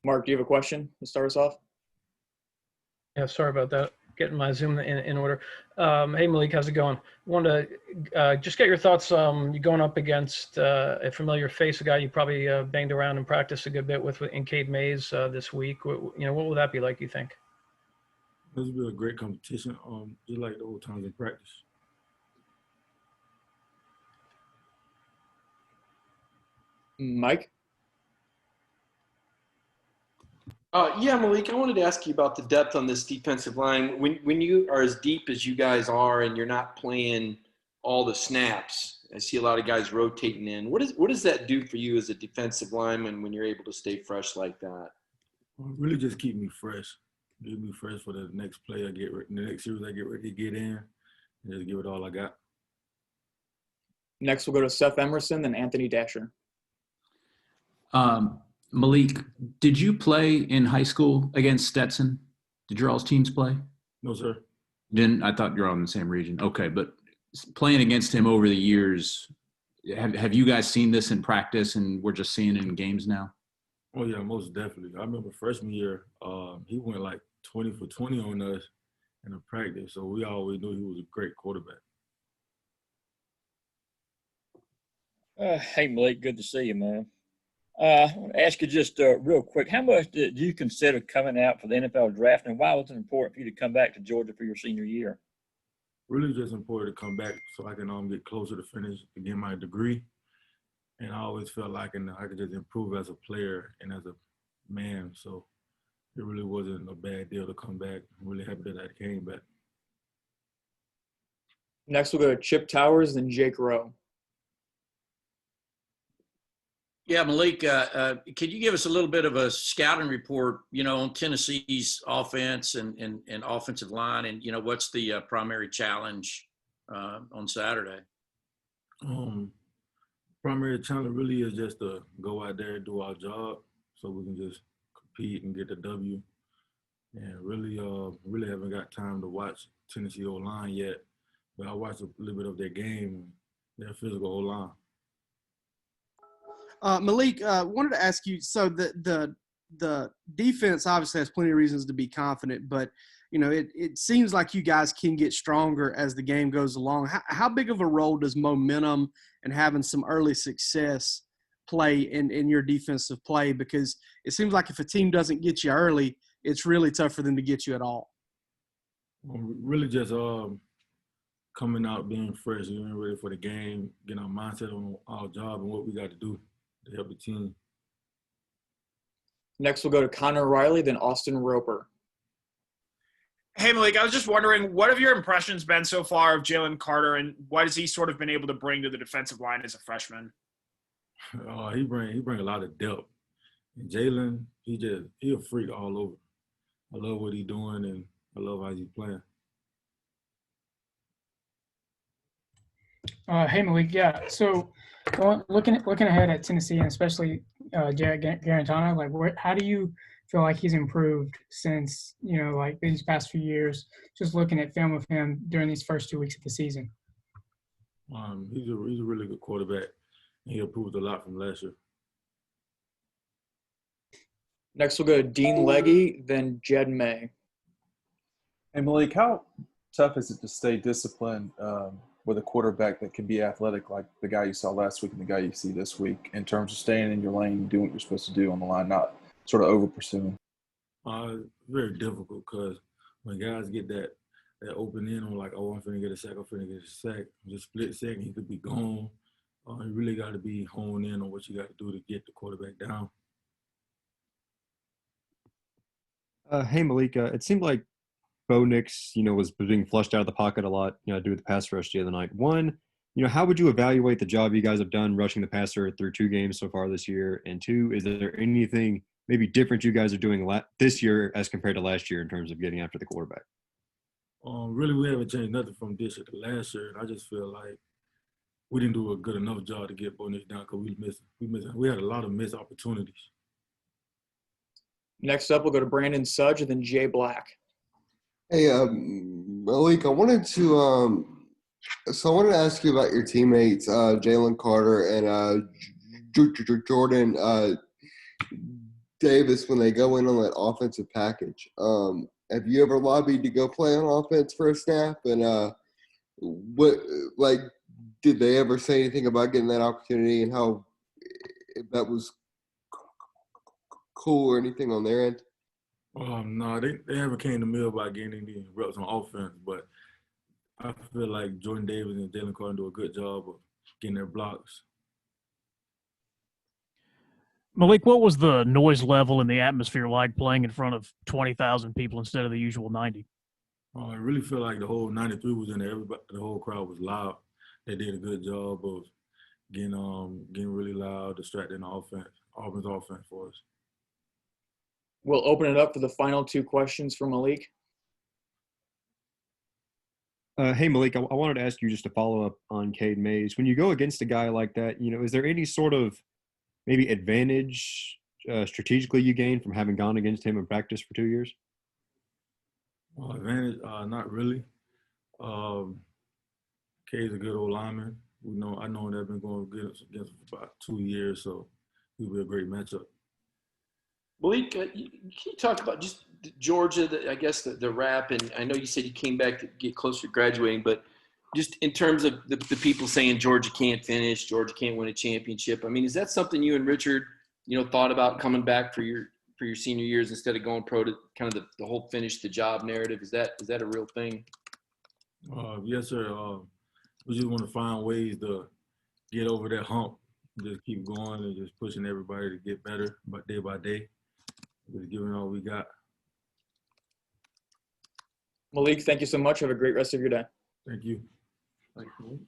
Mark, do you have a question to start us off? Yeah, sorry about that. Getting my Zoom in order. Hey, Malik, how's it going? Wanted to just get your thoughts. You going up against a familiar face, a guy you probably banged around and practiced a good bit with in Cade Mays this week. What will that be like, you think? This will be a great competition, just like the old times in practice. Mike? Yeah, Malik, I wanted to ask you about the depth on this defensive line. When you are as deep as you guys are and you're not playing all the snaps, I see a lot of guys rotating in. What does that do for you as a defensive lineman when you're able to stay fresh like that? Really just keep me fresh. Keep me fresh for the next play the next series I get ready to get in, and just give it all I got. Next, we'll go to Seth Emerson, then Anthony Dasher. Malik, did you play in high school against Stetson? Did your all's teams play? No, sir. Didn't? I thought you're all in the same region. Okay, but playing against him over the years, have you guys seen this in practice and we're just seeing it in games now? Oh, yeah, most definitely. I remember freshman year, he went like 20 for 20 on us in a practice, so we always knew he was a great quarterback. Hey, Malik, good to see you, man. I want to ask you just real quick, how much do you consider coming out for the NFL draft, and why was it important for you to come back to Georgia for your senior year? Really just important to come back so I can get closer to finish to get my degree. And I always felt like I could just improve as a player and as a man. So it really wasn't a bad deal to come back. I'm really happy that I came back. Next, we'll go to Chip Towers, then Jake Rowe. Yeah, Malik, could you give us a little bit of a scouting report, on Tennessee's offense and offensive line, and, what's the primary challenge on Saturday? Primary challenge really is just to go out there and do our job so we can just compete and get the W. And really haven't got time to watch Tennessee O-line yet, but I watched a little bit of their game, their physical O-line. Malik, wanted to ask you, so the defense obviously has plenty of reasons to be confident, but, it seems like you guys can get stronger as the game goes along. How big of a role does momentum and having some early success play in your defensive play? Because it seems like if a team doesn't get you early, it's really tough for them to get you at all. Really just coming out, being fresh, being ready for the game, getting our mindset on our job and what we got to do to help the team. Next, we'll go to Connor Riley, then Austin Roper. Hey, Malik, I was just wondering, what have your impressions been so far of Jalen Carter, and what has he sort of been able to bring to the defensive line as a freshman? He bring a lot of depth. And Jalen, he a freak all over. I love what he's doing, and I love how he's playing. Hey, Malik, yeah. So looking ahead at Tennessee, and especially Jared Garantano, how do you feel like he's improved since, these past few years, just looking at film with him during these first 2 weeks of the season? He's a really good quarterback. He improved a lot from last year. Next, we'll go to Dean Legge, then Jed May. Hey, Malik, how tough is it to stay disciplined with a quarterback that can be athletic like the guy you saw last week and the guy you see this week, in terms of staying in your lane, doing what you're supposed to do on the line, not sort of over-pursuing? Very difficult, because when guys get that open in on I'm finna get a sack, just split second, he could be gone. You really got to be honed in on what you got to do to get the quarterback down. Hey, Malik, it seemed like Bo Nix, was being flushed out of the pocket a lot, due to the pass rush the other night. One, how would you evaluate the job you guys have done rushing the passer through 2 games so far this year? And 2, is there anything maybe different you guys are doing this year as compared to last year in terms of getting after the quarterback? Really, we haven't changed nothing from this year to last year. And I just feel like we didn't do a good enough job to get Bo Nix down, because we had a lot of missed opportunities. Next up, we'll go to Brandon Sudge and then Jay Black. Hey, Malik, I wanted to ask you about your teammates, Jalen Carter and Jordan Davis when they go in on that offensive package. Have you ever lobbied to go play on offense for a snap? And what, like, did they ever say anything about getting that opportunity and how if that was cool or anything on their end? No, they haven't came to me about getting any reps on offense, but I feel like Jordan Davis and Jalen Carter do a good job of getting their blocks. Malik, what was the noise level and the atmosphere like playing in front of 20,000 people instead of the usual 90? I really feel like the whole 93 was in there. Everybody, the whole crowd was loud. They did a good job of getting really loud, distracting the Auburn's offense for us. We'll open it up for the final two questions for Malik. Hey, Malik, I wanted to ask you just to follow up on Cade Mays. When you go against a guy like that, is there any sort of maybe advantage strategically you gain from having gone against him in practice for 2 years? Advantage, not really. Cade's a good old lineman. I know they've been going against him for about 2 years, so he'll be a great matchup. Malik, can you talk about just Georgia, I guess the rap, and I know you said you came back to get closer to graduating, but just in terms of the people saying Georgia can't finish, Georgia can't win a championship. I mean, is that something you and Richard, thought about coming back for your senior years instead of going pro to kind of the whole finish the job narrative? Is that a real thing? Yes, sir. We just want to find ways to get over that hump, just keep going and just pushing everybody to get better, but day by day, just giving all we got. Malik, thank you so much. Have a great rest of your day. Thank you. Thank you.